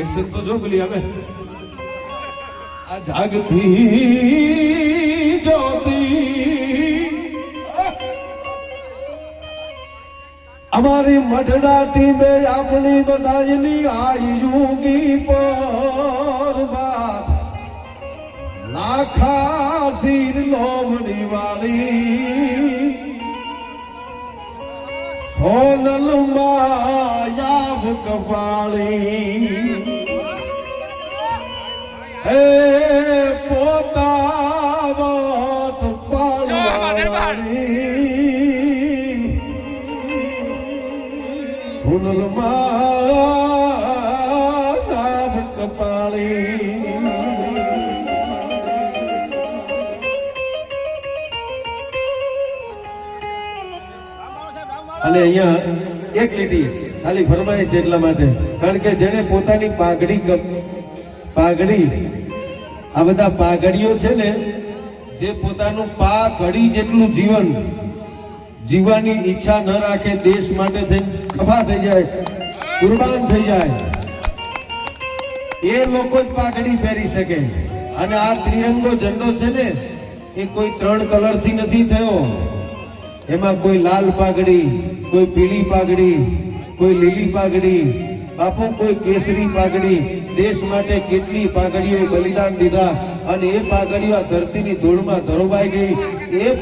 action તો જો પેલી અમે આ જાગતી જ્યોતિ અમારી મઢડાતી બે આપણી બધાની આયુગી પર લાખા શીર લોમડી વાળી સોનલ માયાવ કપાળી હે પોતાવટ પાળવાળી સોનલ માયાવ કપાળી અને અહીંયા એક લીટી ખાલી ફરમાય છે એટલા માટે કારણ કે જેને પોતાની પાઘડી આ બધા પાઘડીઓ છે ને જે પોતાનું પાઘડી જેટલું જીવન જીવવાની ઈચ્છા ન રાખે દેશ માટે થઈને ખભા થઈ જાય કુરબાન થઈ જાય એ લોકો જ પાઘડી પહેરી શકે અને આ ત્રિરંગો ઝંડો છે ને એ કોઈ 3 કલર થી નથી થયો એમાં કોઈ લાલ પાઘડી કોઈ પીળી પાઘડી કોઈ લીલી પાઘડી બાપુ કોઈ કેસરી પાઘડી દેશ માટે કેટલી પાઘડીઓએ બલિદાન દીધા અને એ પાઘડીઓ ધરતીની ધૂળમાં ધરોબાઈ ગઈ એ